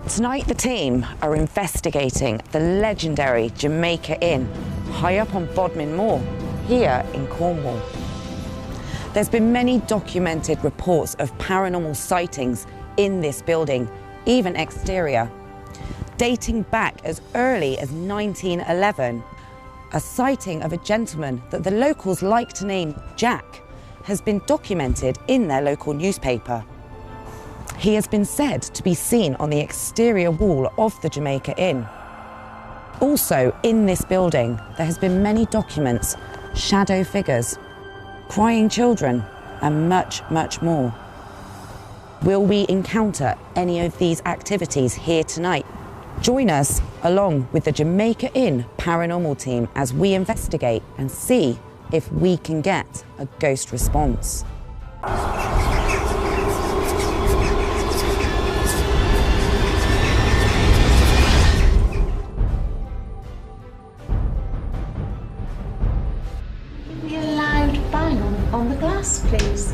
Tonight the team are investigating the legendary Jamaica Inn, high up on Bodmin Moor, here in Cornwall. There's been many documented reports of paranormal sightings in this building, even exterior. Dating back as early as 1911, a sighting of a gentleman that the locals like to name Jack has been documented in their local newspaper. He has been said to be seen on the exterior wall of the Jamaica Inn. Also in this building, there has been many documents, shadow figures, crying children, and much, much more. Will we encounter any of these activities here tonight? Join us along with the Jamaica Inn paranormal team as we investigate and see if we can get a ghost response. On the glass, please.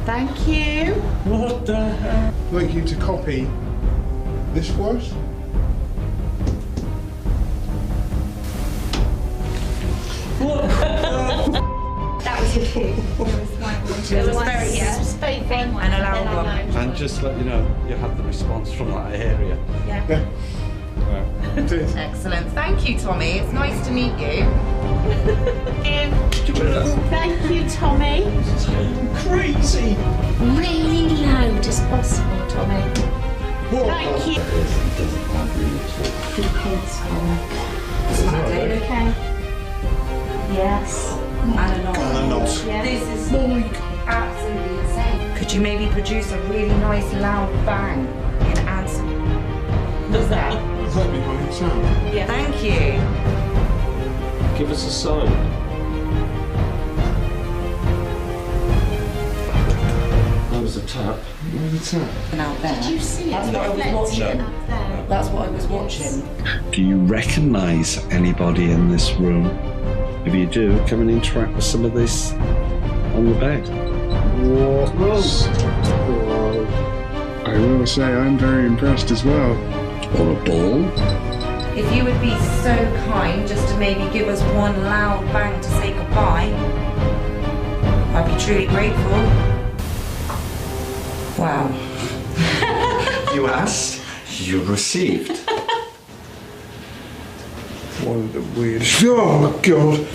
Thank you. What the hell? I'd like you to copy this for us. That was your cue. It was very, yeah. Just very fun one. And a loud one. And just to let you know, you had the response from that area. Yeah. Excellent. Thank you, Tommy. It's nice to meet you. Thank you, Tommy. Crazy. Really loud as possible, Tommy. What? Thank you. Good kids, Tommy. Okay. Yes. And a knock. And a knock. Yeah. This is absolutely insane. Could you maybe produce a really nice loud bang in answer? Does that? That'd be my sound. Yeah. Thank you. Give us a sign. That was a tap. Where's the tap? And out there. Did you see it? That's what I was watching. Up there. That's what I was watching. Do you recognise anybody in this room? If you do, come and interact with some of this on the bed. What? I will say I'm very impressed as well. Or a ball. If you would be so kind just to maybe give us one loud bang to say goodbye, I'd be truly grateful. Wow. You asked, you received. One of the weirdest. Oh, God.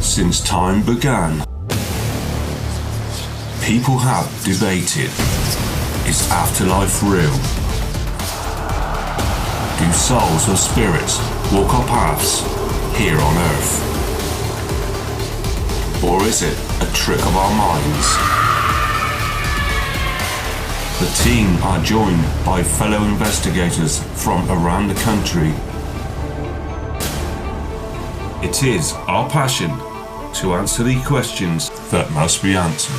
Since time began, people have debated, is afterlife real? Do souls or spirits walk our paths here on Earth? Or is it a trick of our minds? The team are joined by fellow investigators from around the country. It is our passion to answer the questions that must be answered.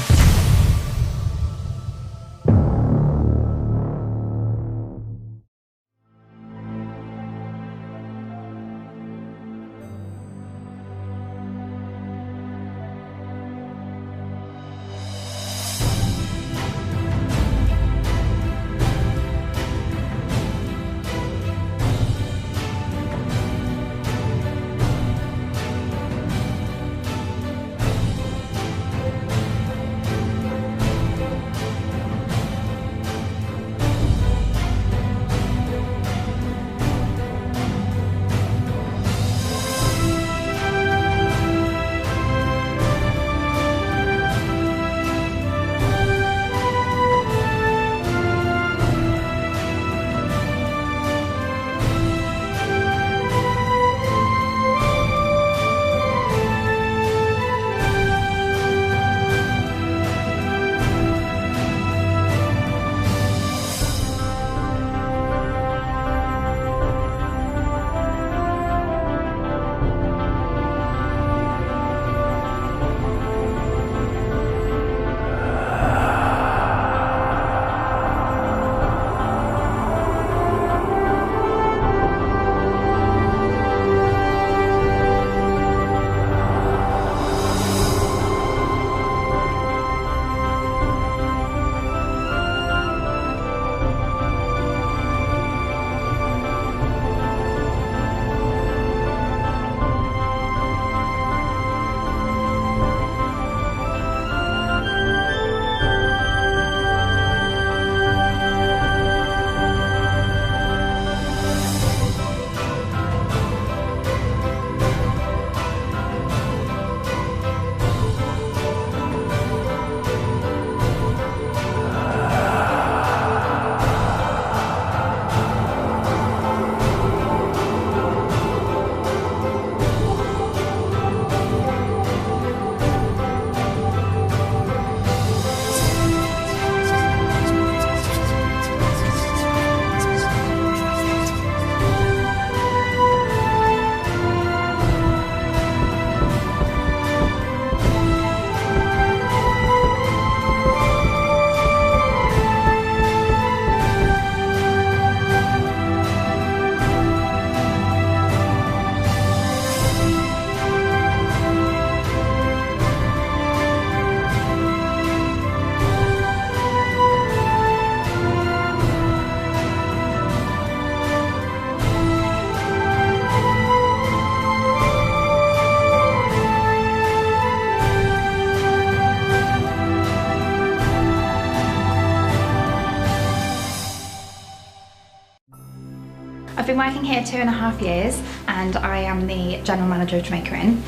working here 2.5 years and I am the General Manager of Jamaica Inn.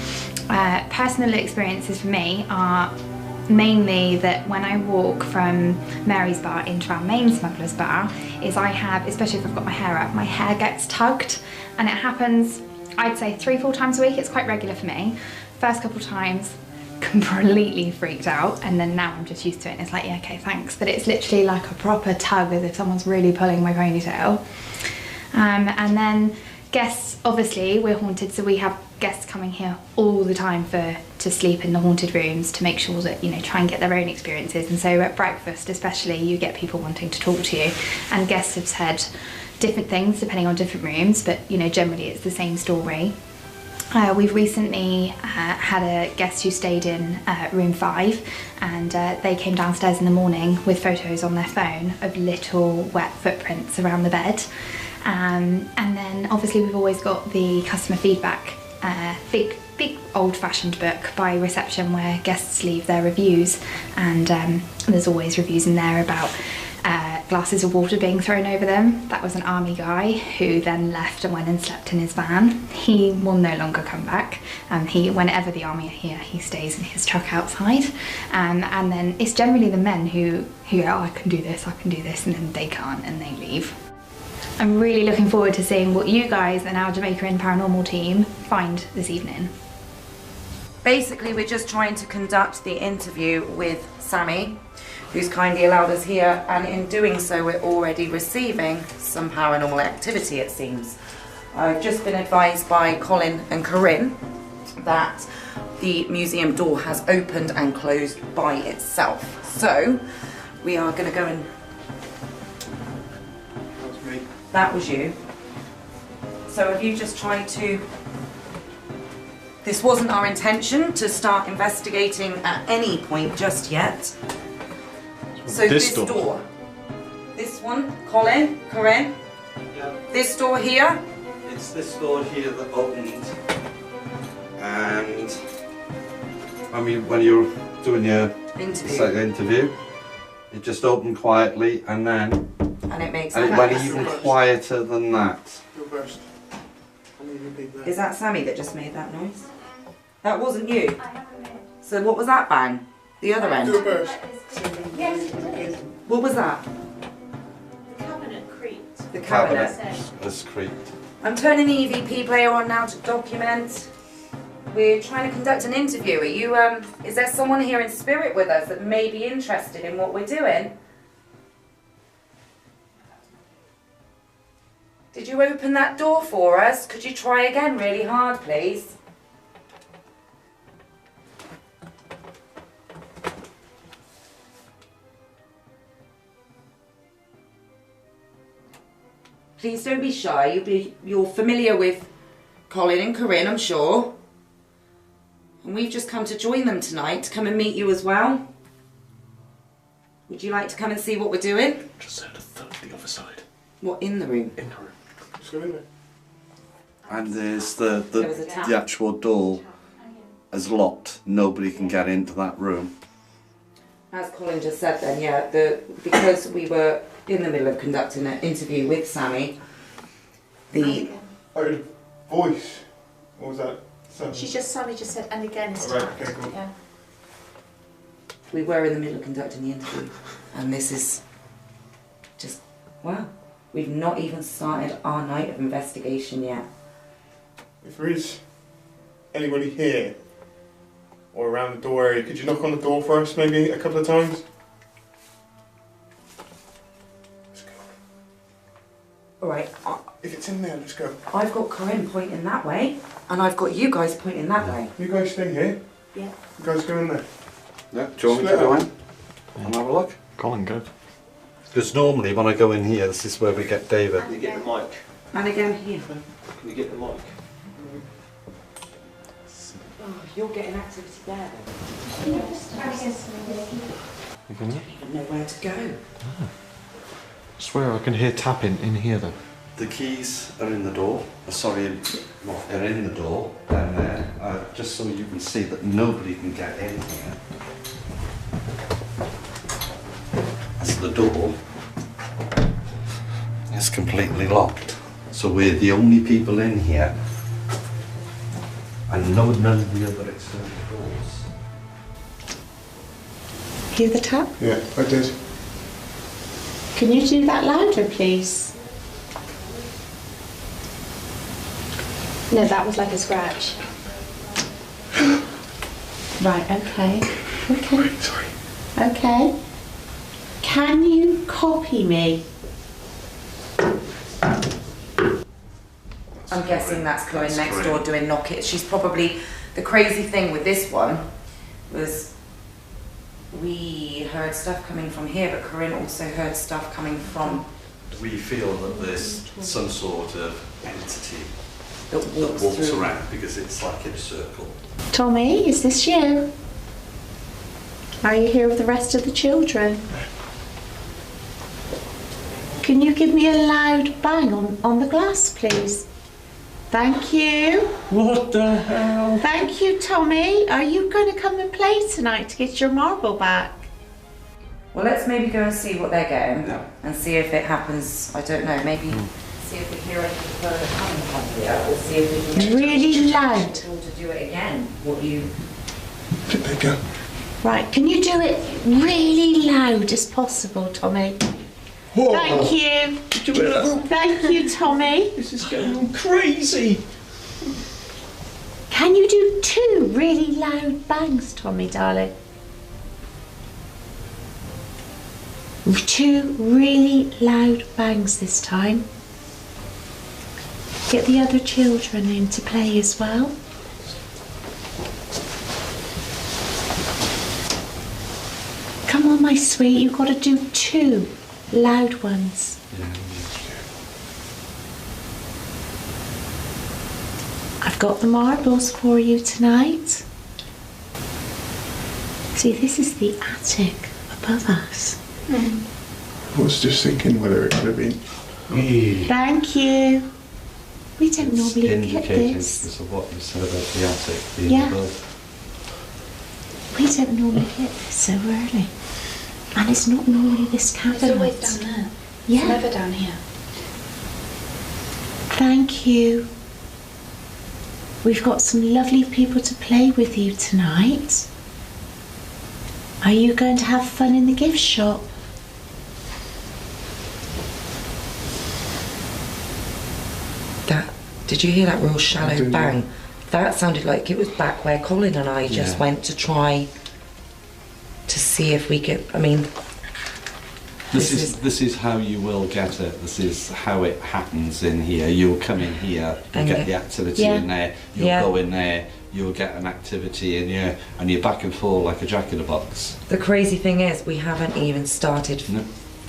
Personal experiences for me are mainly that when I walk from Mary's Bar into our main Smuggler's Bar, is I have, especially if I've got my hair up, my hair gets tugged, and it happens, I'd say 3-4 times a week. It's quite regular for me. First couple times, completely freaked out, and then now I'm just used to it and it's like, yeah, okay, thanks. But it's literally like a proper tug, as if someone's really pulling my ponytail. And then guests, obviously we're haunted, so we have guests coming here all the time to sleep in the haunted rooms, to make sure that, you know, try and get their own experiences. And so at breakfast especially, you get people wanting to talk to you, and guests have said different things depending on different rooms, but you know, generally it's the same story. We've recently had a guest who stayed in room 5, and they came downstairs in the morning with photos on their phone of little wet footprints around the bed. And then obviously we've always got the customer feedback, big old-fashioned book by reception where guests leave their reviews, and there's always reviews in there about glasses of water being thrown over them. That was an army guy who then left and went and slept in his van. He will no longer come back. Whenever the army are here, he stays in his truck outside. And then it's generally the men who go, oh, I can do this, and then they can't and they leave. I'm really looking forward to seeing what you guys and our Jamaica Inn Paranormal team find this evening. Basically, we're just trying to conduct the interview with Sammy, who's kindly allowed us here, and in doing so we're already receiving some paranormal activity, it seems. I've just been advised by Colin and Corinne that the museum door has opened and closed by itself. So we are going to go and... That's me. That was you. So have you just tried to... This wasn't our intention to start investigating at any point just yet. So this door. This one, Colin, Corinne. Yeah. This door here. It's this door here that opened. And I mean, when you're doing your interview, it just opened quietly, and then And it went even quieter than that. Reversed. Is that Sammy that just made that noise? That wasn't you. So what was that bang? The other end? Reversed. Yes, What was that? the cabinet creaked. The cabinet. Has creaked. I'm turning the EVP player on now to document. We're trying to conduct an interview. Are you, is there someone here in spirit with us that may be interested in what we're doing? Did you open that door for us? Could you try again really hard, please? Please don't be shy. You're familiar with Colin and Corinne, I'm sure. And we've just come to join them tonight, to come and meet you as well. Would you like to come and see what we're doing? Just heard a thud the other side. What, in the room? In the room. Just go in there. And there's There was a tap. the actual door is locked. Nobody can get into that room. As Colin just said then, yeah, because we were in the middle of conducting an interview with Sammy, I heard a voice. What was that? Sammy just said, and again it's Right, tapped. okay, cool. Yeah. we were in the middle of conducting the interview, and this is just, wow. We've not even started our night of investigation yet. If there is anybody here or around the door area, could you knock on the door for us maybe a couple of times? Let's go. Alright, If it's in there, let's go. I've got Corinne pointing that way, and I've got you guys pointing that way. You guys stay here. Yeah. You guys go in there. Yeah, do you want me to go in and have a look? Colin, go. Because normally when I go in here, this is where we get David. Can you get the mic? And again here. Can you get the mic? Oh, you're getting activity there then. You can I don't even know where to go. I swear I can hear tapping in here though. The keys are in the door. Sorry, well, they're in the door down there. Just so you can see that nobody can get in here. That's the door. It's completely locked. So we're the only people in here, and none of the other external doors. Hear the tap? Yeah, I did. Can you do that louder, please? No, that was like a scratch. Right, okay. Okay. Sorry. Okay. Can you copy me? I'm guessing that's Chloe That's next correct. door doing knock it. She's probably, the crazy thing with this one was we heard stuff coming from here, but Corinne also heard stuff coming from We feel that there's some sort of entity that that walks walks through. around because it's like in a circle. Tommy, is this you? Are you here with the rest of the children? Can you give me a loud bang on the glass, please? Thank you. What the hell? Thank you, Tommy. Are you going to come and play tonight to get your marble back? Well, let's maybe go and see what they're getting Yeah. and see if it happens. I don't know, maybe see if we hear anything further coming from here, or see if we can Really loud. to do it again. What you There you go. Right, can you do it really loud as possible, Tommy? Whoa. Thank you. Thank you, Tommy. This is going crazy. Can you do 2 really loud bangs, Tommy, darling? 2 really loud bangs this time. Get the other children in to play as well. Come on, my sweet, you've got to do 2 loud ones. I've got the marbles for you tonight. See, this is the attic above us. I was just thinking whether it could have been. Thank you. We don't It's normally get indicating this. because of what you said about the attic being Yeah. above. We don't normally get this so early. And it's not normally this cabinet. It's always down there. Yeah. It's never down here. Thank you. We've got some lovely people to play with you tonight. Are you going to have fun in the gift shop? did you hear that real shallow did, yeah. bang? That sounded like it was back where Colin and I just Yeah. went to try to see if we could. I mean, This is how you will get it. This is how it happens in here. You'll come in here, you'll And get get- the activity Yeah. in there, you'll Yeah. go in there, you'll get an activity in here, and you're back and forth like a jack in a box. the crazy thing is, we haven't even started No.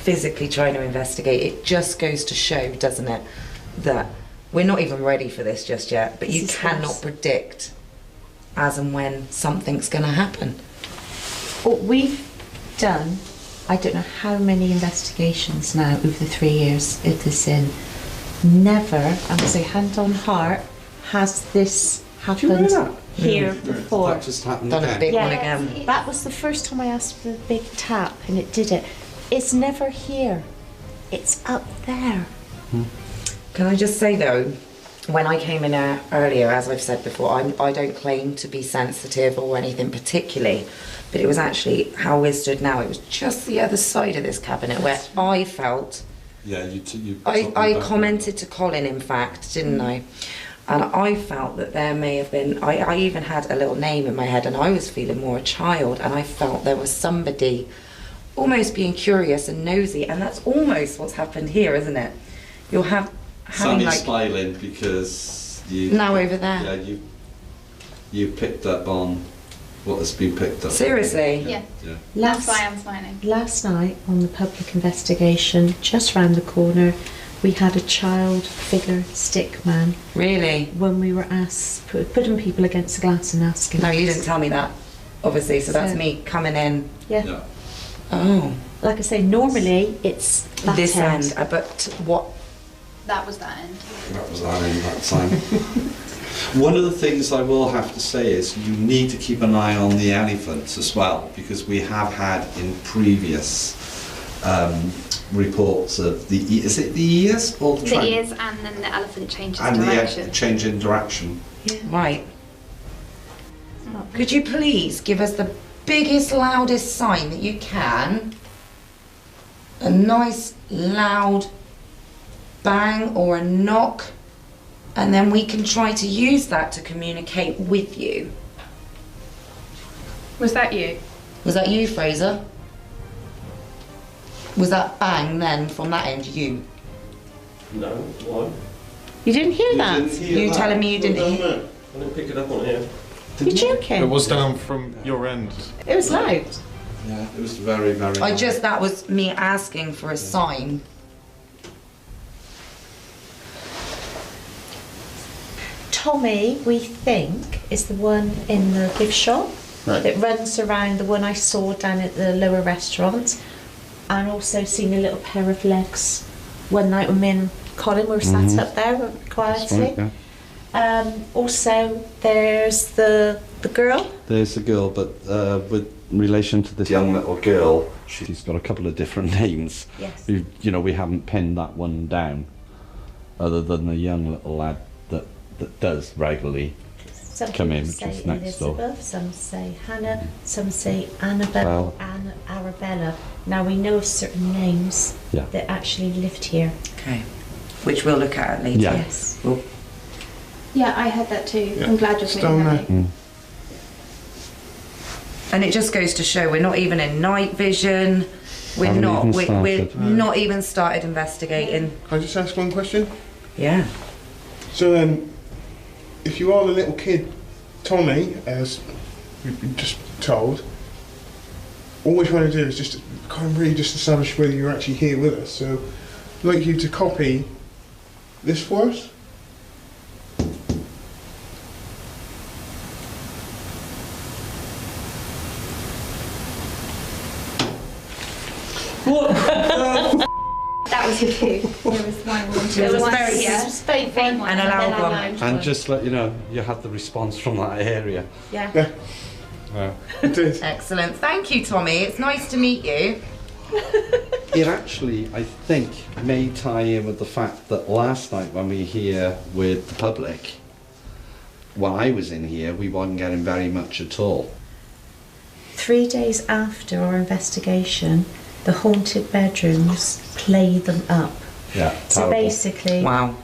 physically trying to investigate. It just goes to show, doesn't it, that we're not even ready for this just yet. But you This is cannot worse. predict as and when something's going to happen. What we've done, I don't know how many investigations now over the 3 years of this in. Never, I'm going to say hand on heart, has this happened here before. That just happened Done a again. big Yeah. one again. That was the first time I asked for the big tap and it did it. It's never here. It's up there. Can I just say though, when I came in earlier, as I've said before, I don't claim to be sensitive or anything particularly, but it was actually how we stood now. It was just the other side of this cabinet where I felt. Yeah, you I commented to Colin, in fact, didn't I? And I felt that there may have been. I even had a little name in my head, and I was feeling more a child, and I felt there was somebody almost being curious and nosy, and that's almost what's happened here, isn't it? You'll having Sammy's like. smiling because you. Now over there. Yeah, you picked up on what has been picked up. Seriously? Yeah. Yeah. That's why I'm smiling. Last night on the public investigation, just round the corner, we had a child figure stick man. Really? When we were asked, putting people against the glass and asking. No, you didn't tell me that, obviously, so that's So- me coming in. Yeah. Yeah. Oh, Like I say, normally it's that this end. end. But what? That was that end. That was our end that time. One of the things I will have to say is you need to keep an eye on the elephants as well, because we have had in previous reports of the is it the ears or the The trend? ears, and then the elephant changes and direction. the change in direction. Right. Could you please give us the biggest, loudest sign that you can? A nice, loud bang or a knock, and then we can try to use that to communicate with you. Was that you? Was that you, Fraser? Was that bang then from that end you? No, why? You didn't hear that? You telling me you didn't hear? I didn't pick it up on here. You're joking? It was down from your end. It was loud. Yeah, it was very, very. That was me asking for a sign. Tommy, we think, is the one in the gift shop that runs around, the one I saw down at the lower restaurant, and also seen a little pair of legs one night when me and Colin were sat up there quietly. That's right, Also, there's the girl. There's the girl, but with relation to this young little girl, she's got a couple of different names. Yes. We haven't pinned that one down, other than the young little lad that does regularly Some come in, people which say is next door. Elizabeth, some say Hannah, some say Annabelle, and Arabella. Now we know of certain names that actually lived here. Okay. Which we'll look at later. Yeah. Yes. We'll Yeah, I heard that too. Yeah. I'm glad you're Stone feeling there. that. And it just goes to show we're not even in night vision. We're not even started investigating. Can I just ask one question? Yeah. So then, if you are the little kid, Tommy, as we've been just told, all we're trying to do is just kind of really just establish whether you're actually here with us. So I'd like you to copy this for us. That was your cue. There was one. It was very faint one. and a loud one. And just let you know, you had the response from that area. Yeah. Yeah, Yeah. it is. Excellent. Thank you, Tommy. It's nice to meet you. It actually, I think, may tie in with the fact that last night when we were here with the public, when I was in here, we wasn't getting very much at all. 3 days after our investigation, the haunted bedrooms play them up. Yeah, So terrible. basically, Wow.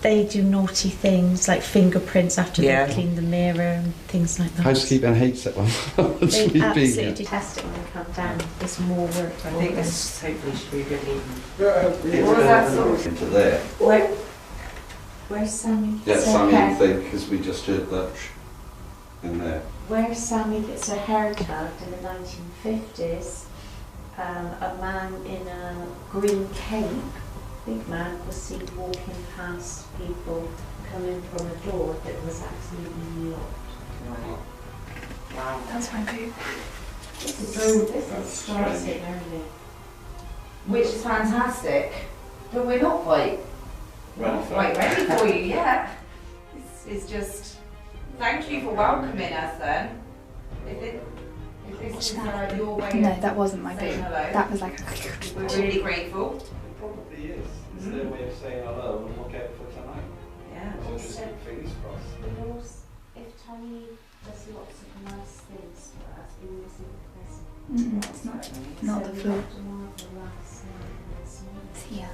they do naughty things like fingerprints after Yeah. they clean the mirror and things like that. Housekeeping hates it when once They we've been absolutely here. detest it when they come down. There's more work for them. hopefully should be a good evening. What was that sort? Into there. Where's Sammy? Yeah, gets her Sammy, hair- I think, because we just heard that in there. Where Sammy gets her hair cut in the 1950s, a man in a green cape, big man, was seen walking past people coming from a door that was absolutely locked. Wow. That's my boo. This starts it early. Which is fantastic. But we're not quite ready for you yet. It's just, thank you for welcoming us then. If this is your way No, of that wasn't my boo. saying hello. That was like We're really grateful. It probably is. It's their way of saying hello and look out for tonight. Yeah. So just keep fingers crossed. If Tommy does lots of nice things for us, we will see the present. it's not the floor. It's here.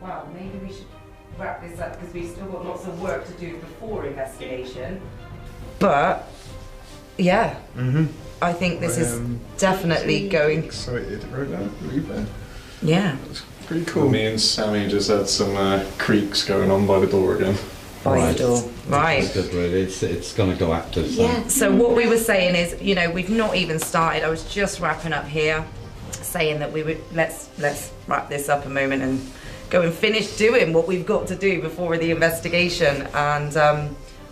Well, maybe we should wrap this up because we've still got lots of work to do before investigation. But, yeah, I think this is definitely going. Excited right now, believe that. Yeah. It's pretty cool. Me and Sammy just had some creaks going on by the door again. By the door. It's Right. good, really. It's going to go active. So. Yeah. So what we were saying is, we've not even started. I was just wrapping up here, saying that we would let's wrap this up a moment and go and finish doing what we've got to do before the investigation, and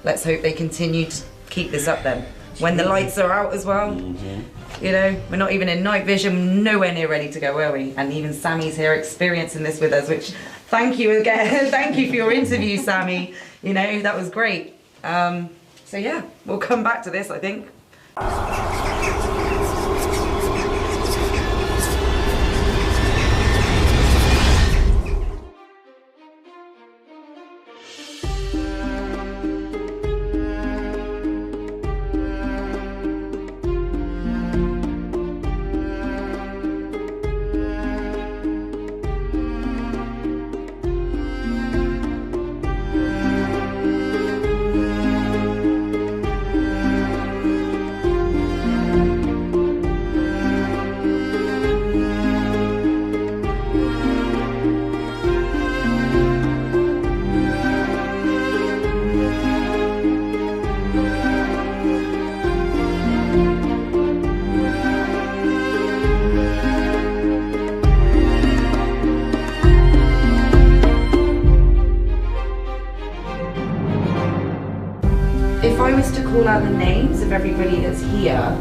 let's hope they continue to keep this up then. When the lights are out as well, we're not even in night vision, nowhere near ready to go, are we? And even Sammy's here experiencing this with us, which thank you again, thank you for your interview, Sammy. That was great. So yeah, we'll come back to this, I think. If I was to call out the names of everybody that's here,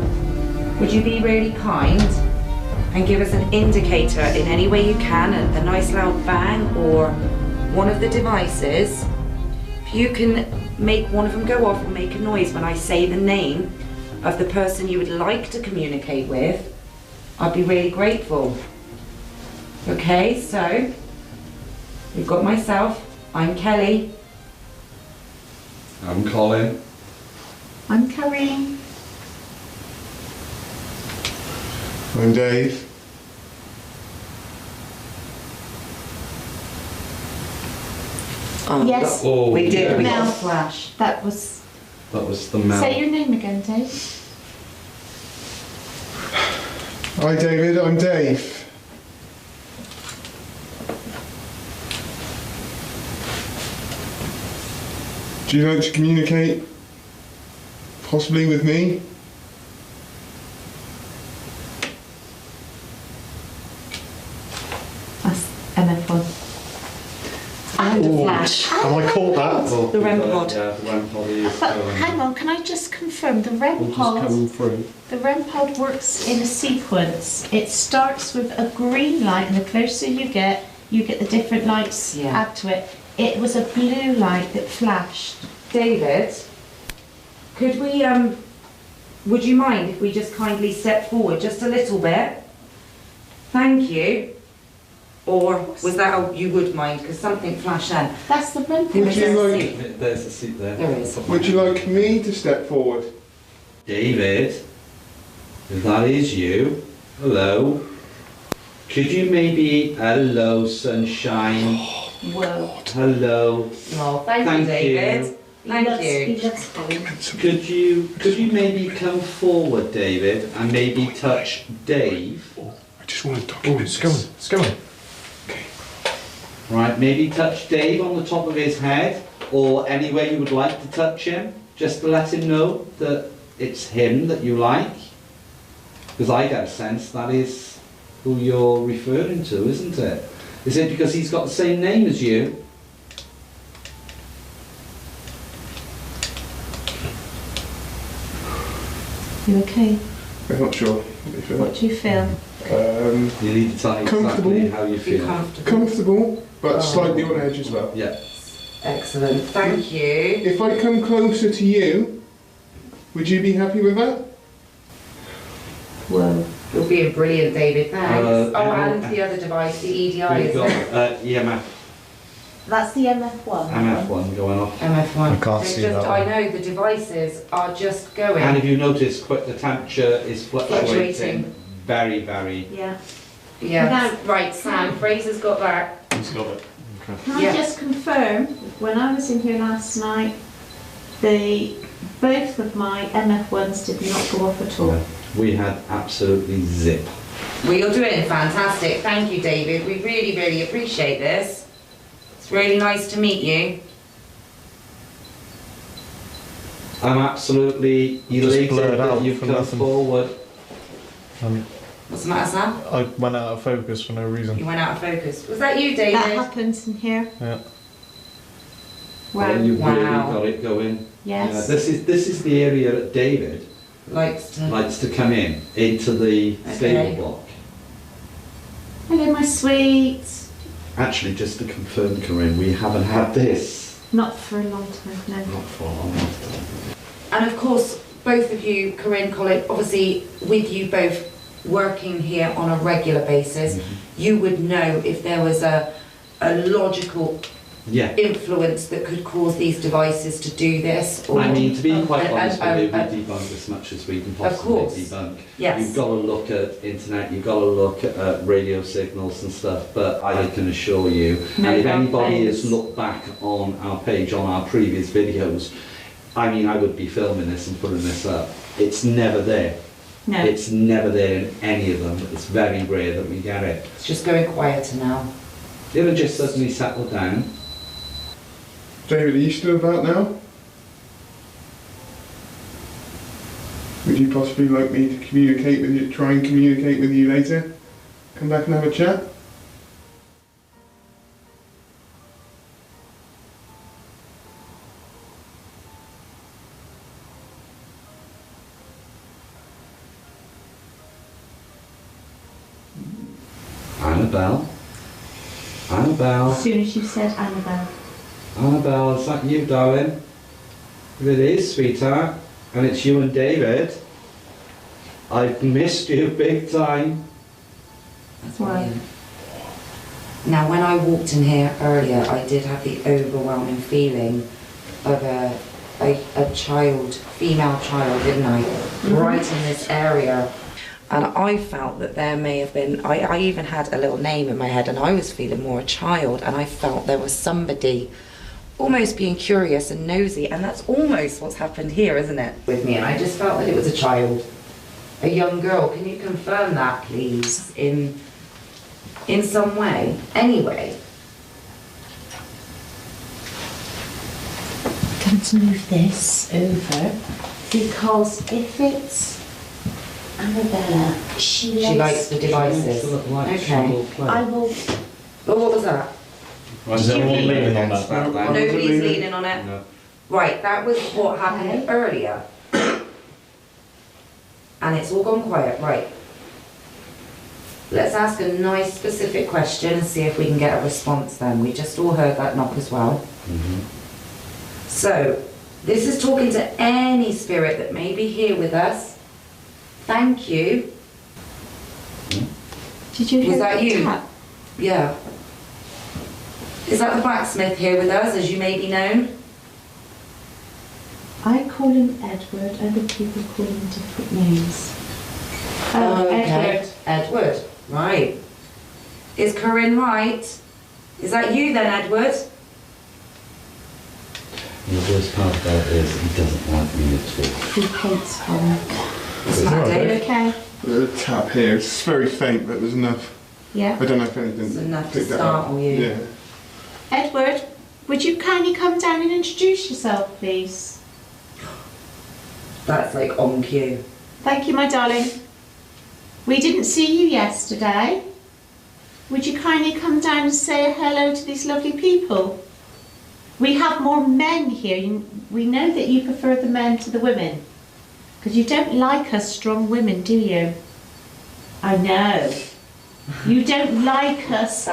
would you be really kind and give us an indicator in any way you can, a nice loud bang or one of the devices? If you can make one of them go off and make a noise when I say the name of the person you would like to communicate with, I'd be really grateful. Okay, so we've got myself, I'm Kelly. I'm Colin. I'm Karine. I'm Dave. Oh, Yes. Oh, we did. We Mel. got a flash. That was. That was the Mel. Say your name again, Dave. Hi David, I'm Dave. Do you like to communicate? Possibly with me? That's MF1. And a flash. Have I caught that? Oh, The REM pod. Yeah, the REM pod is But going. hang on, can I just confirm the REM We'll just pod? come through. The REM pod works in a sequence. It starts with a green light, and the closer you get the different lights Yeah. add to it. It was a blue light that flashed. David, could we, would you mind if we just kindly step forward just a little bit? Thank you. Or was that, oh, you would mind, because something flashed then. That's the REM pod. Would you like, There's a seat there. There is. would you like me to step forward? David, if that is you, hello. Could you maybe, hello sunshine, Whoa. hello. Oh, thank you, David. Thank He you. loves home. Could you maybe come forward, David, and maybe touch Dave? I just want to Oh, document it's going. It's going. Right, maybe touch Dave on the top of his head, or anywhere you would like to touch him, just to let him know that it's him that you like. Because I get a sense that is who you're referring to, isn't it? Is it because he's got the same name as you? You okay? I'm not sure. What do you feel? You need to tell me exactly Comfortable. how you Be feel. comfortable. Comfortable, but Oh. slightly on edge as well. Yeah. Excellent. Thank you. If I come closer to you, would you be happy with that? Whoa. You're being brilliant, David. Thanks. Uh, Oh, and the other device, the EDI, We've is got it? EMF, That's the MF1. MF1 going off. MF1. I can't It's see just, that I one. know the devices are just going. And if you notice, the temperature is fluctuating Fluctuating. very, very. Yeah. Yeah. Now- Right, Sam. Fraser's got that. He's got it. Okay. Can Yeah. I just confirm, when I was in here last night, both of my MF1s did not go off at all. We had absolutely zip. Well, you're doing fantastic. Thank you, David. We really, really appreciate this. It's really nice to meet you. I'm absolutely elated blurred that out you've for come nothing. forward. What's the matter, Sam? I went out of focus for no You reason. went out of focus. Was that you, David? That happens in here. Yeah. Wow. You've really Wow. got it going. Yes. Yeah, this is the area that David Likes to. likes to come into the Okay. stable block. Hello, my sweets. Actually, just to confirm, Corinne, we haven't had this Not for a long time, no. not for a long time. And of course, both of you, Corinne, Colin, obviously with you both working here on a regular basis, you would know if there was a logical influence that could cause these devices to do this. Or, I mean, to be quite honest with you, we debunk as much as we can possibly debunk. Yes. You've got to look at internet, you've got to look at radio signals and stuff, but I can assure you, and if anybody has looked back on our page, on our previous videos, I mean, I would be filming this and putting this up. It's never there. No. It's never there in any of them. It's very rare that we get it. It's just going quieter now. It'll just suddenly settle down. David, are you still about now? Would you possibly like me to communicate with you, try and communicate with you later? Come back and have a chat? Annabelle? Annabelle? As soon as you said Annabelle. Annabelle, is that you, darling? If it is, sweetheart, and it's you and David, I've missed you big time. That's why. Now, when I walked in here earlier, I did have the overwhelming feeling of a child, female child, didn't I? Right in this area. And I felt that there may have been, I even had a little name in my head, and I was feeling more a child, and I felt there was somebody almost being curious and nosy, and that's almost what's happened here, isn't it? With me, and I just felt that it was a child, a young girl. Can you confirm that, please, in some way? Anyway. I'm going to move this over because if it's Annabella, she likes the devices. Okay. I will. Oh, what was that? Is everyone leaning on that? Nobody's leaning on it? No. Right, that was what happened earlier. And it's all gone quiet, right. Let's ask a nice specific question and see if we can get a response then. We just all heard that knock as well. So, this is talking to any spirit that may be here with us. Thank you. Did you hear Was that you? tap? Yeah. Is that the blacksmith here with us, as you may be known? I call him Edward, other people call him different names. Okay. Edward, right. Is Corinne right? Is that you then, Edward? And the worst part about it is he doesn't like me at all. He hates Colin. It's not David. Okay. There's a tap here. It's very faint, but there's enough. Yeah. I don't know if anything It's enough to picked that up. startle you. Yeah. Edward, would you kindly come down and introduce yourself, please? That's like on cue. Thank you, my darling. We didn't see you yesterday. Would you kindly come down and say hello to these lovely people? We have more men here. We know that you prefer the men to the women. Because you don't like us strong women, do you? I know. You don't like us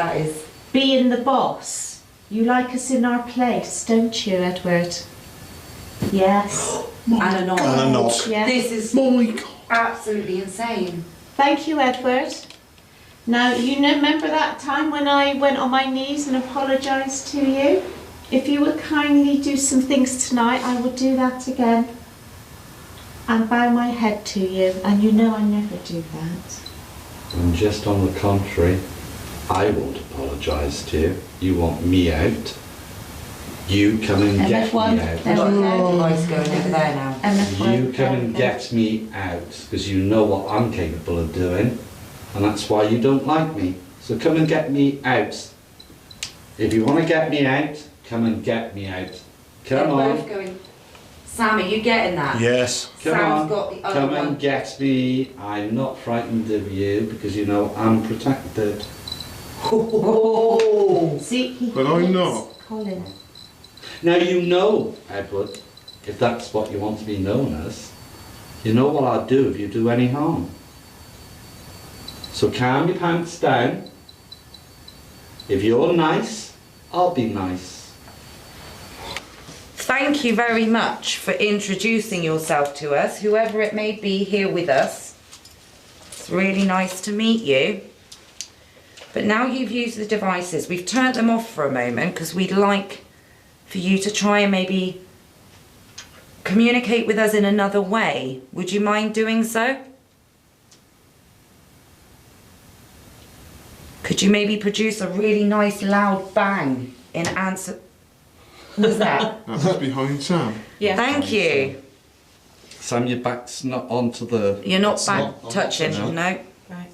being the boss. You like us in our place, don't you, Edward? Yes. And a knock. And a knock. Yeah. This is My God. absolutely insane. Thank you, Edward. Now, you know, remember that time when I went on my knees and apologised to you? If you would kindly do some things tonight, I will do that again. And bow my head to you, and you know I never do that. And just on the contrary, I won't apologise to you. You want me out. You come and get me out. We've got a device going over there now. You come and get me out, because you know what I'm capable of doing, and that's why you don't like me. So come and get me out. If you want to get me out, come and get me out. Come They're on. both going. Sam, are you getting that? Yes. Come Sam's on. got the other Come one. and get me. I'm not frightened of you, because you know I'm protected. Oh. See, he But I'm hates not. Colin. Now you know, Edward, if that's what you want to be known as, you know what I'll do if you do any harm. So calm your pants down. If you're nice, I'll be nice. thank you very much for introducing yourself to us, whoever it may be here with us. It's really nice to meet you. But now you've used the devices, we've turned them off for a moment because we'd like for you to try and maybe communicate with us in another way. Would you mind doing so? Could you maybe produce a really nice loud bang in answer? What was that? That's behind Sam. Yeah. Thank you. Sam, your back's not onto the... You're not it's back not- touching, no. no. Right.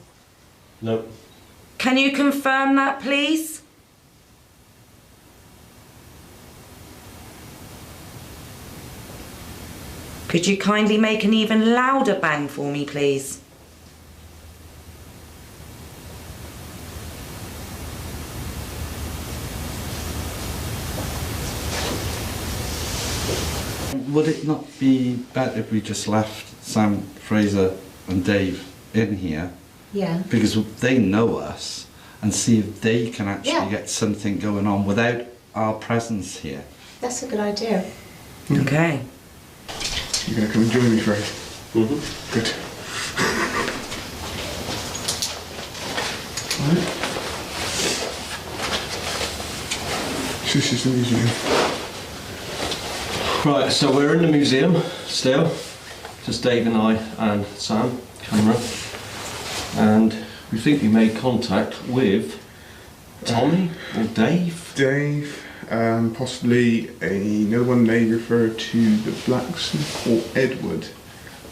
No. Can you confirm that, please? Could you kindly make an even louder bang for me, please? Would it not be better if we just left Sam, Fraser and Dave in here? Yeah. Because they know us, and see if they can actually Yeah. get something going on without our presence here. That's a good idea. Okay. You're going to come and join me, Fraser? Mm-hmm. Good. Right. So this is the museum. Right, so we're in the museum still. Just Dave and I and Sam, camera. And we think we made contact with Tommy or Dave. Dave, possibly another one may refer to the blacksmith or Edward,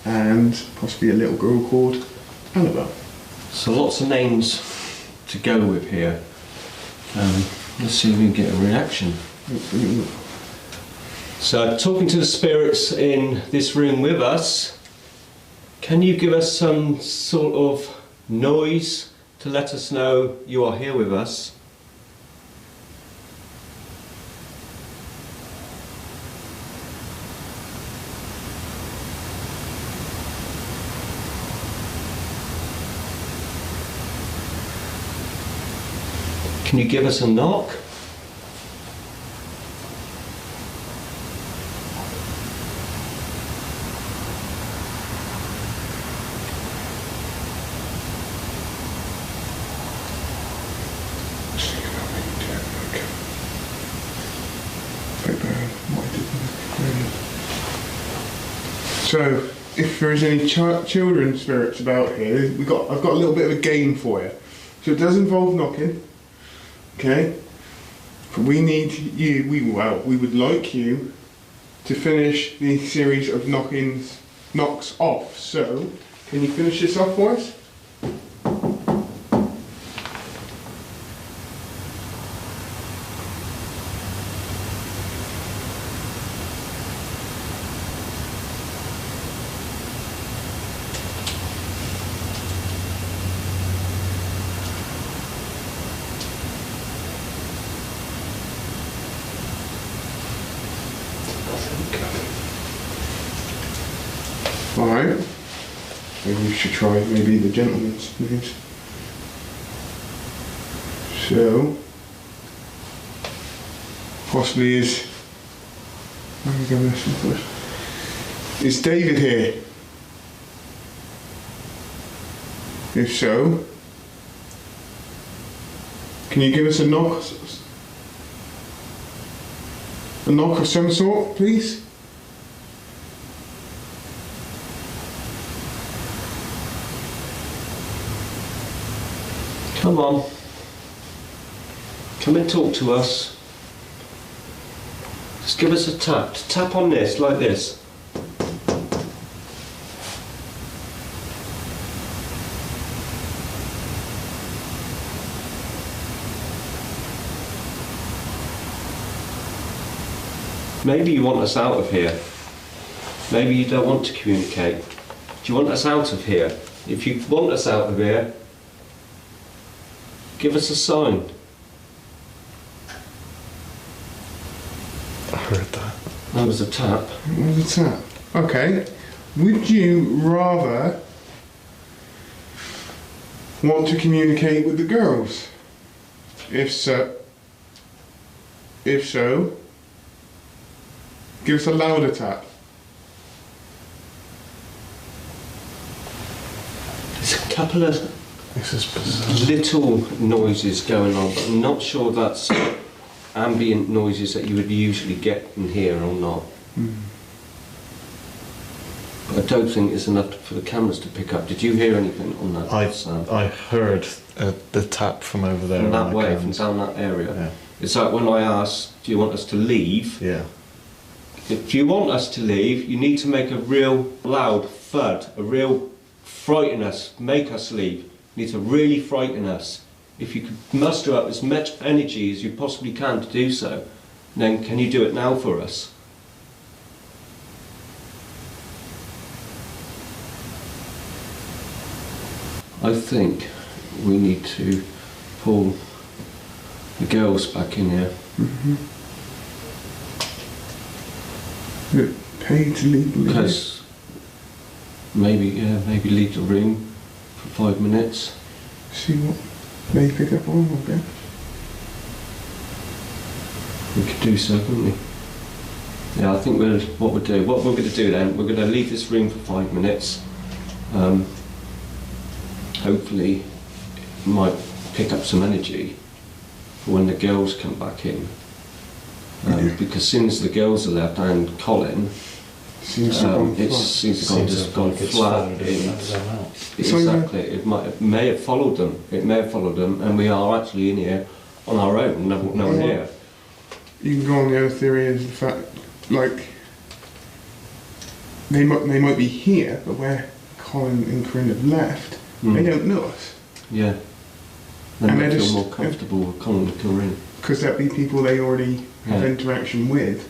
and possibly a little girl called Annabelle. So lots of names to go with here. Let's see if we can get a reaction. So, talking to the spirits in this room with us, can you give us some sort of noise to let us know you are here with us? Can you give us a knock? So, if there is any children spirits about here, I've got a little bit of a game for you. So it does involve knocking, okay? But we need you. We would like you to finish the series of knocks off. So, can you finish this off for us? Alright. Maybe we should try maybe the gentleman's names. So, possibly is... Let me go this one first. Is David here? If so, can you give us a knock? A knock of some sort, please? Come on. Come and talk to us. Just give us a tap. Tap on this, like this. Maybe you want us out of here. Maybe you don't want to communicate. Do you want us out of here? If you want us out of here, give us a sign. I heard that. That was a tap. What was a tap? Okay. Would you rather want to communicate with the girls? If so, Give us a louder tap. There's a couple of This is bizarre. little noises going on, but I'm not sure that's ambient noises that you would usually get in here or not. But I don't think it's enough for the cameras to pick up. Did you hear anything on that, Sam? I heard the tap from over there. From that when I way, came. from down that area. Yeah. It's like when I asked, do you want us to leave? Yeah. If you want us to leave, you need to make a real loud thud, a real frighten us, make us leave. You need to really frighten us. If you could muster up as much energy as you possibly can to do so, then can you do it now for us? I think we need to pull the girls back in here. Paid to leave the room. Because maybe leave the room for 5 minutes. See what they pick up on, okay? We could do so, couldn't we? Yeah, I think what we're going to do then, we're going to leave this room for 5 minutes. Hopefully it might pick up some energy for when the girls come back in. Because as soon as the girls are left and Colin, Seems to have gone it flat. seems to have just gone flat. Exactly. It may have followed them. It may have followed them, and we are actually in here on our own. No one here. You can go on the other theory is the fact, like, they might be here, but where Colin and Corinne have left, they don't know us. Yeah. They And might they're feel just- more comfortable with Colin and Corinne. Because that'd be people they already have Yeah. interaction with.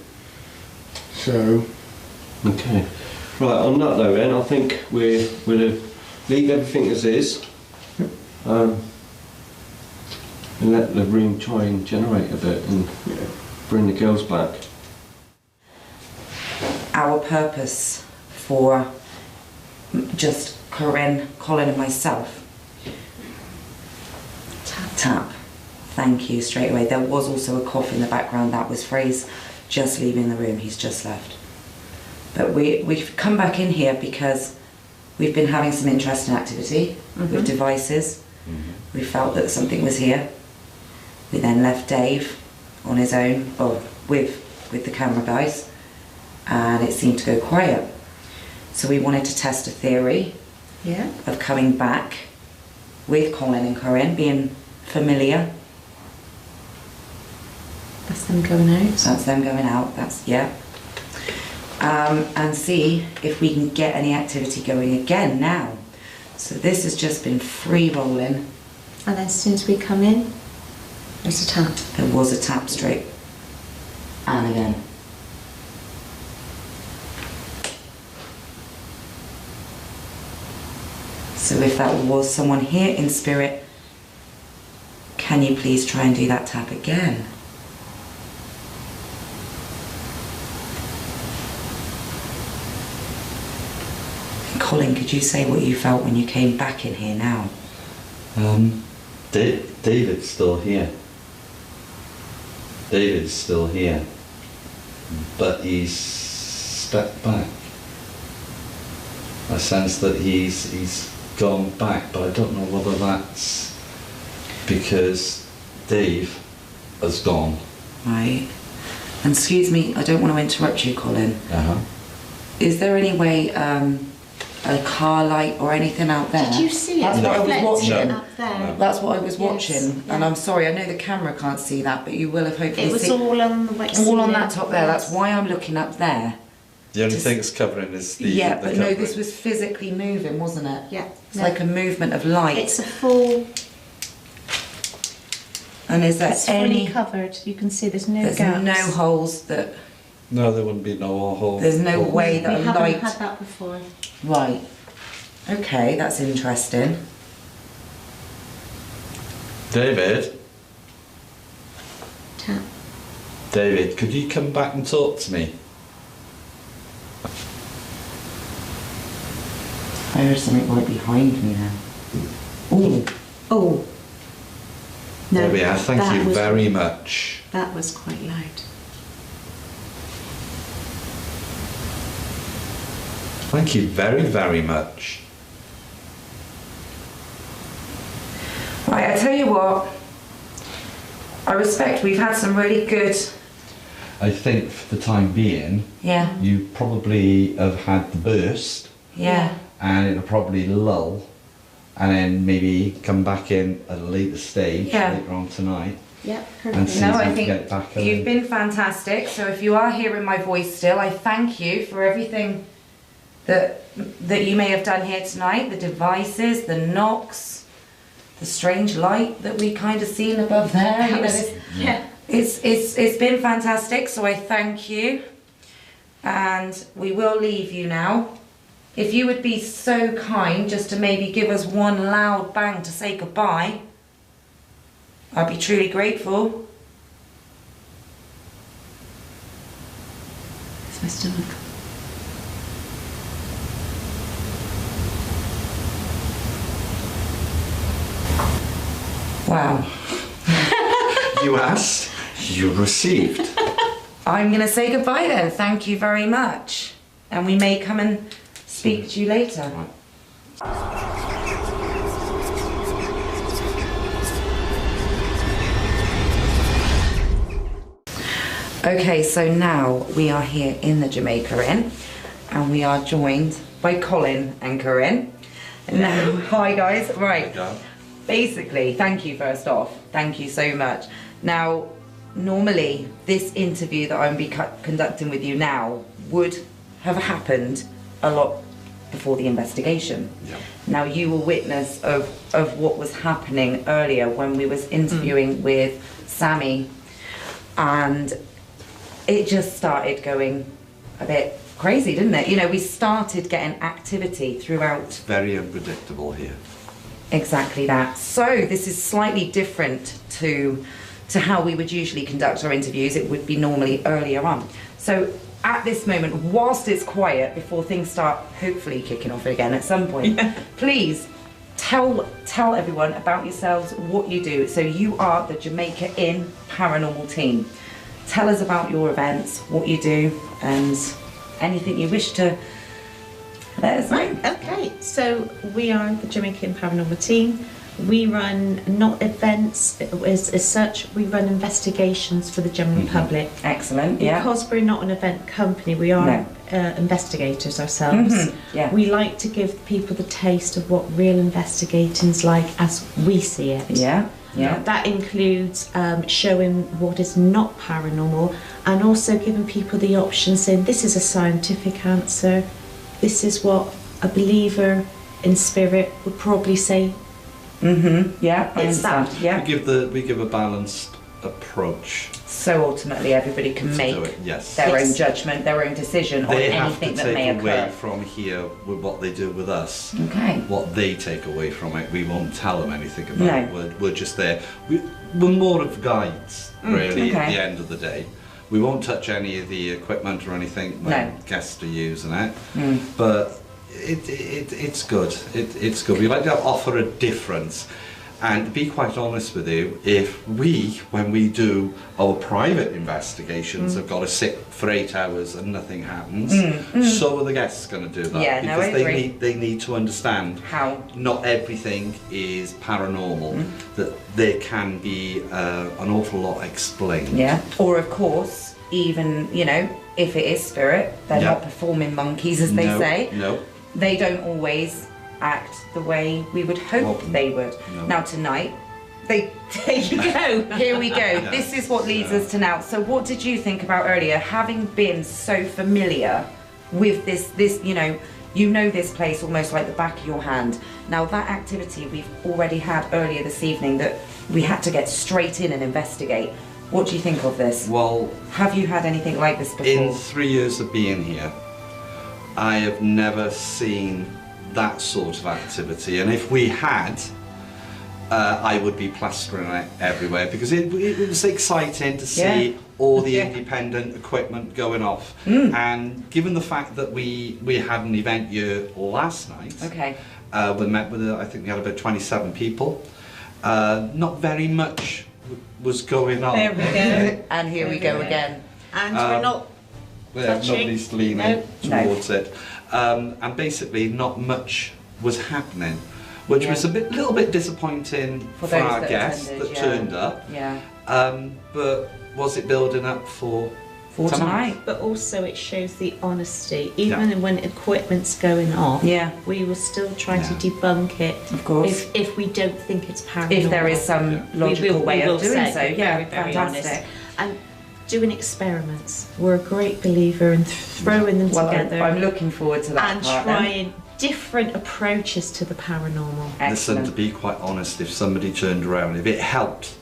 So, Okay. Right, on that though then, I think we're going to leave everything as is. And let the room try and generate a bit and bring the girls back. Our purpose for just Corinne, Colin and myself. Tap. Thank you, straight away. There was also a cough in the background. That was Fraser just leaving the room. He's just left. But we've come back in here because we've been having some interesting activity with devices. We felt that something was here. We then left Dave on his own, or with the camera guys, and it seemed to go quiet. So we wanted to test a theory of coming back with Colin and Corinne, being familiar. That's them going out. That's them going out, that's, yeah. And see if we can get any activity going again now. So this has just been free rolling. And then as soon as we come in, there's a tap. There was a tap straight. And again. So if that was someone here in spirit, can you please try and do that tap again? Colin, could you say what you felt when you came back in here now? David's still here. David's still here. But he's stepped back. I sense that he's gone back, but I don't know whether that's because Dave has gone. Right. And excuse me, I don't want to interrupt you, Colin. Is there any way, a car light or anything out there? Did you see it? That's what I was Reflecting watching. up there. That's what I was Yes, watching, and yeah. I'm sorry, I know the camera can't see that, but you will have hopefully It was seen. all on the wet All on ceiling. that top there, that's why I'm looking up there. The only Just- thing it's covering is the Yeah, the but no, covering. this was physically moving, wasn't it? Yeah. It's like a movement of light. It's a full. And is there It's fully any... covered. You can see there's no There's gaps. no holes that... No, there wouldn't be no hole. There's no way We that a haven't light... had that before. Right. Okay, that's interesting. David? Tap. David, could you come back and talk to me? I heard something right behind me now. Ooh. Oh. No. There we are, thank that you was- very much. That was quite loud. Thank you very, very much. Right, I tell you what, I respect we've had some really good... I think for the time being, Yeah. you probably have had the burst, Yeah. and it'll probably lull, and then maybe come back in at a later stage Yeah. later on tonight. Yeah, And see No, if we I can think get it back you've in. been fantastic. So if you are hearing my voice still, I thank you for everything that you may have done here tonight. The devices, the knocks, the strange light that we kind of seen above there. You know, it's been fantastic. So I thank you, and we will leave you now. If you would be so kind just to maybe give us one loud bang to say goodbye, I'd be truly grateful. It's my stomach. Wow. You asked, you received. I'm going to say goodbye then. Thank you very much. And we may come and speak to you later. Okay, so now we are here in the Jamaica Inn, and we are joined by Colin and Corinne. Now, hi guys. Right. Basically, thank you first off. Thank you so much. Now, normally this interview that I'm conducting with you now would have happened a lot before the investigation. Yeah. Now, you were witness of what was happening earlier when we was interviewing with Sammy, and it just started going a bit crazy, didn't it? You know, we started getting activity throughout. Very unpredictable here. Exactly that. So this is slightly different to how we would usually conduct our interviews. It would be normally earlier on. So at this moment, whilst it's quiet, before things start hopefully kicking off again at some point, please tell everyone about yourselves, what you do. So you are the Jamaica Inn Paranormal Team. Tell us about your events, what you do, and anything you wish to let us know. Right, okay, so we are the Jamaican Paranormal Team. We run not events as such, we run investigations for the general public. Excellent, yeah. Because we're not an event company, we are investigators ourselves. Yeah. We like to give people the taste of what real investigating's like as we see it. Yeah. Yeah. That includes showing what is not paranormal, and also giving people the option saying this is a scientific answer, this is what a believer in spirit would probably say. Yeah, I It's understand. that. Yeah. We give a balanced approach. So ultimately everybody can To make do it, yes. their Yes. own judgment, their own decision on They have to anything that may take away occur. from here with what they do with us. Okay. What they take away from it, we won't tell them anything about No. it. We're just there. We're more of guides, really, at okay. the end of the day. We won't touch any of the equipment or anything when No. guests are using it. But it's good. It's good. We like to offer a difference. And to be quite honest with you, if when we do our private investigations, have got to sit for 8 hours and nothing happens, so are the guests going to do that. Yeah, no, I because agree. they need to understand How? not everything is paranormal, that there can be an awful lot explained. Yeah. Or of course, even, you know, if it is spirit, they're Yeah. not performing monkeys as they No, say. No. They don't always act the way we would hope Well, they would. no. Now tonight, there you go. Here we go. Yeah. This is what leads us to now. So what did you think about earlier, having been so familiar with this you know this place almost like the back of your hand. Now that activity we've already had earlier this evening that we had to get straight in and investigate. What do you think of this? Well, Have you had anything like this before? in 3 years of being here, I have never seen that sort of activity, and if we had, I would be plastering it everywhere because it was exciting to see all the independent equipment going off. And given the fact that we had an event here last night, Okay. we met with I think we had about 27 people. Not very much was going on. There we go. And here we go again. And we're not Yeah, touching. nobody's leaning No. towards it. and basically not much was happening, which was a little bit disappointing for our guests that turned up. Yeah. But was it building up for tonight? But also it shows the honesty. Even when equipment's going off, we will still try to debunk it. Of course. If we don't think it's paranormal. If there is some logical way of doing so. Yeah, very fantastic. honest. And doing experiments. We're a great believer in throwing them together. I'm looking forward to that and trying different approaches to the paranormal. Listen, to be quite honest, if somebody turned around, if it helped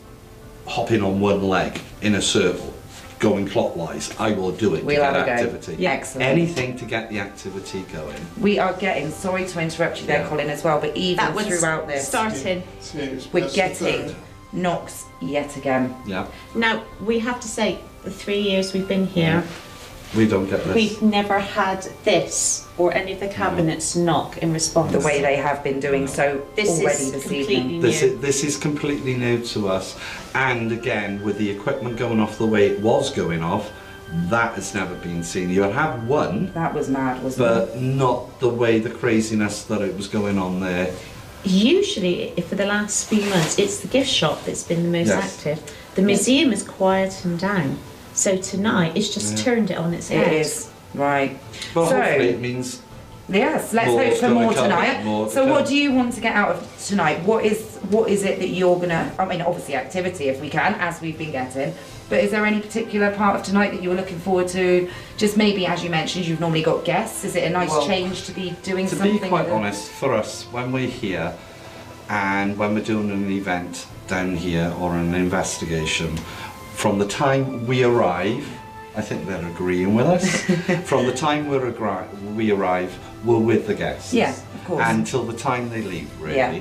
hopping on one leg in a circle, going clockwise, I will do it to get activity. Yeah, excellent. Anything to get the activity going. We are getting, sorry to interrupt you there, Colin, as well, but even throughout this, we're getting knocks yet again. Yeah. Now, we have to say, the 3 years we've been here, we don't get this. We've never had this or any of the cabinets knock in response. The way they have been doing so already this evening. This is completely new to us, and again, with the equipment going off the way it was going off, that has never been seen. You had one. That was mad, wasn't it? But not the way, the craziness that it was going on there. Usually, for the last few months, it's the gift shop that's been the most active. The museum is quietened down. So tonight, it's just turned it on its head. It is, right. But hopefully it means... Yes, let's hope for more tonight. So what do you want to get out of tonight? What is it that you're going to... I mean, obviously activity if we can, as we've been getting. But is there any particular part of tonight that you were looking forward to? Just maybe, as you mentioned, you've normally got guests. Is it a nice change to be doing something? To be quite honest, for us, when we're here and when we're doing an event down here or an investigation, from the time we arrive, I think they're agreeing with us, from the time we arrive, we're with the guests. Yeah, of course. Until the time they leave, really. Yeah.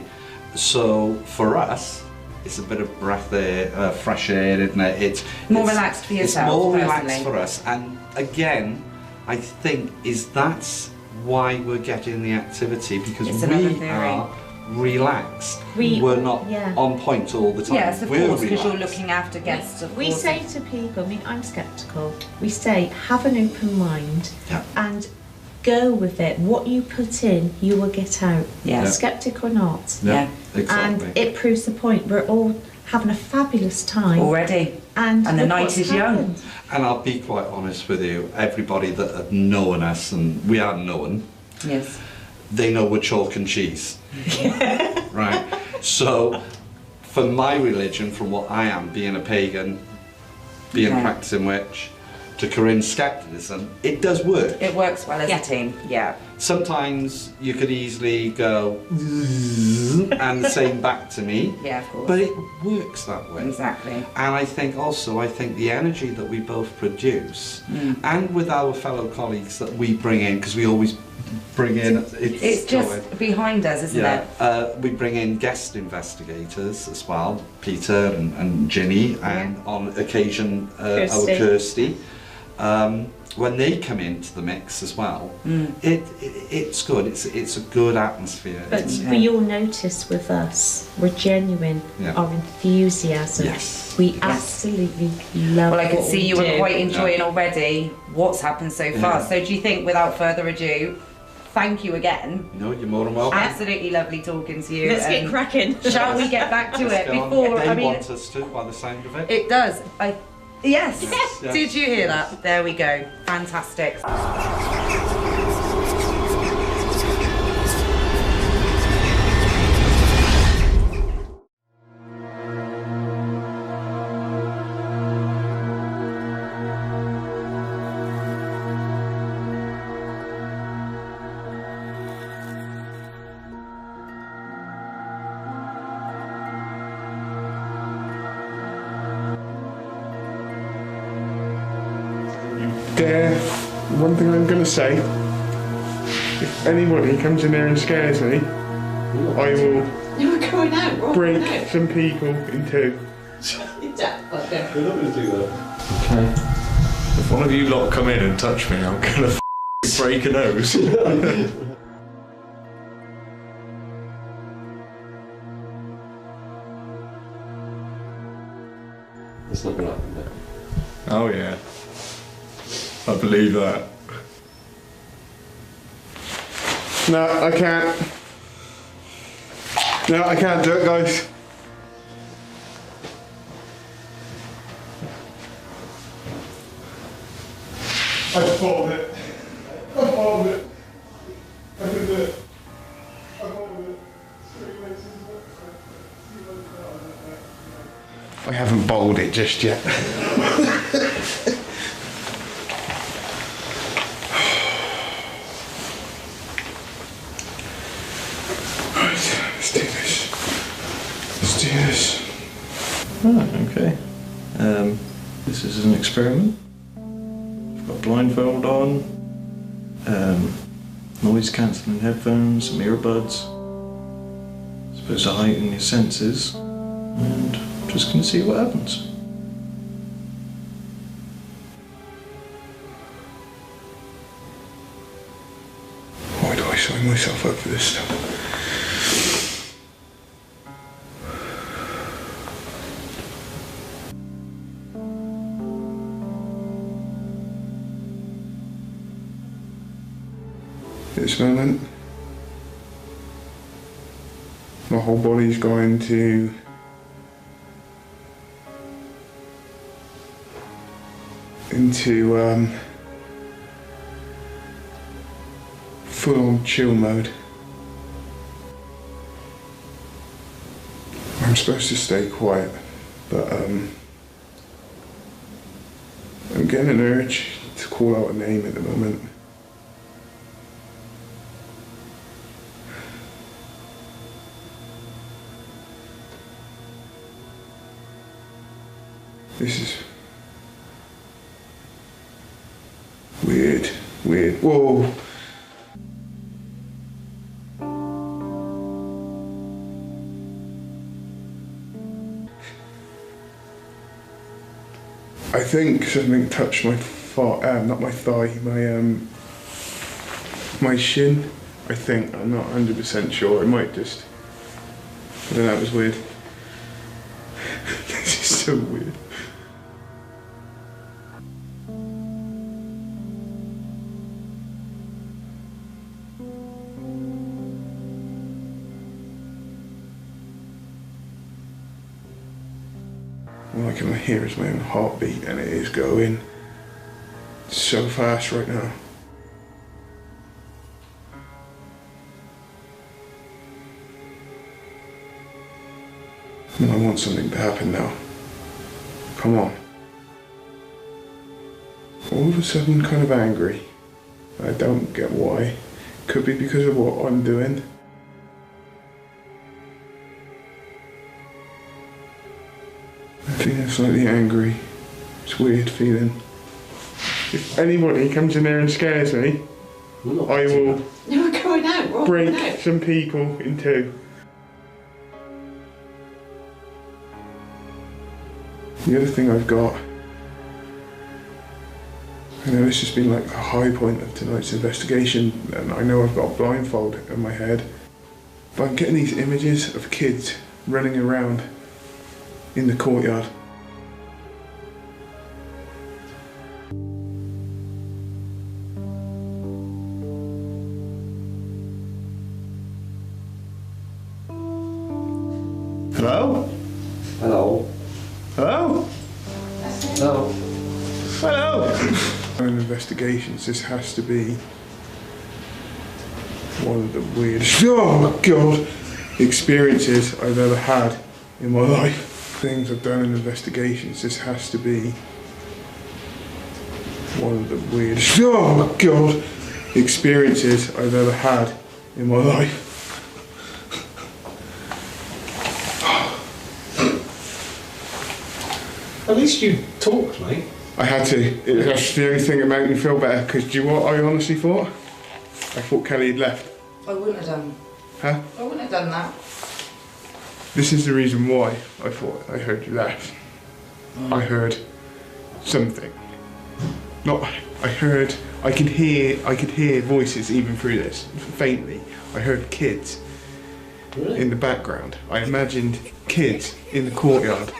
So for us, it's a bit of breath air, fresh air, isn't it? It's more relaxed for yourself. It's more relaxed for us. And again, I think that's why we're getting the activity, because we are relaxed. We're not on point all the time. Yes, of course, because you're looking after guests. We say to people, I mean, I'm sceptical. We say, have an open mind and go with it. What you put in, you will get out. Skeptic or not. Yeah, exactly. And it proves the point. We're all having a fabulous time already, and the night is young. And I'll be quite honest with you, everybody that have known us, and we are known. Yes. They know we're chalk and cheese. Right? So, for my religion, from what I am, being a pagan, being a practicing witch, to Corinne's skepticism, it does work. It works well as a team, Sometimes you could easily go and say back to me. Yeah, of course. But it works that way. Exactly. And I think the energy that we both produce, and with our fellow colleagues that we bring in, because we always bring in... It's just behind us, isn't it? We bring in guest investigators as well, Peter and Ginny, and on occasion our Kirsty. When they come into the mix as well, it's good. It's a good atmosphere. But you'll notice with us, we're genuine. Our enthusiasm. Yes. We absolutely love. Well, I can see you were quite enjoying Yeah. already what's happened so far. So do you think, without further ado, thank you again. No, you're more than welcome. Absolutely lovely talking to you. Let's get cracking. Shall we get back to it Go on. before? They want us to, by the sound of it. It does. Yes. Yes. Did you hear that? There we go. Fantastic. One thing I'm going to say, if anybody comes in here and scares me, I will You're going out. break some people in two. We're not going to do that. Okay. If one of you lot come in and touch me, I'm gonna break a nose. It's not going to happen there. Oh yeah. I believe that. No, I can't. No, I can't do it, guys. I followed it. I followed it. I can do it. I followed it. I haven't bowled it just yet. Let's do this. Let's do this. Right, okay. This is an experiment. I've got a blindfold on, noise cancelling headphones, some earbuds. Supposed to heighten your senses, and just gonna see what happens. Why do I sign myself up for this stuff? At this moment, my whole body's going to into full-on chill mode. I'm supposed to stay quiet, but I'm getting an urge to call out a name at the moment. This is weird, weird. Whoa! I think something touched my not my thigh, my shin. I think, I'm not 100% sure. It might just, I don't know, it was weird. This is so weird. All I can hear is my own heartbeat, and it is going so fast right now. And I want something to happen now. Come on. All of a sudden kind of angry. I don't get why. Could be because of what I'm doing. I'm feeling slightly angry. It's a weird feeling. If anybody comes in there and scares me, I will We're going out. We're all going break out. some people in two. The other thing I've got, I know this has been like a high point of tonight's investigation, and I know I've got a blindfold in my head, but I'm getting these images of kids running around in the courtyard. Hello? Hello. Hello? Hello. Hello? In investigations, this has to be one of the weirdest, oh my god, experiences I've ever had in my life. Things I've done in investigations, this has to be one of the weirdest, oh my god, experiences I've ever had in my life. At least you talked, mate. I had to. That's the only thing that made me feel better, because do you know what I honestly thought? I thought Kelly had left. I wouldn't have done. Huh? I wouldn't have done that. This is the reason why I thought I heard you laugh. I heard something. Not, I could hear voices even through this, faintly. I heard kids in the background. I imagined kids in the courtyard.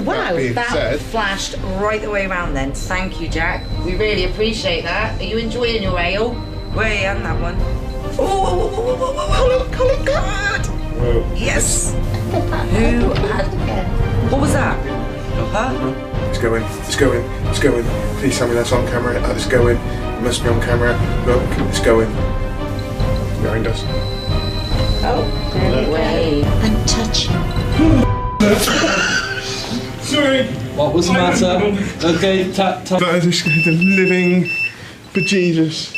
wow, being that said, flashed right the way around then. Thank you, Jack. We really appreciate that. Are you enjoying your ale? Where are you on that one? Oh, Colin, good! Yes! Who had... What was that? Huh? it's going. Please tell me that's on camera. It's going. It must be on camera. Look, it's going. Behind us. Oh, wait. I'm touching. Sorry. What was the matter? Okay, But I just scared the living bejesus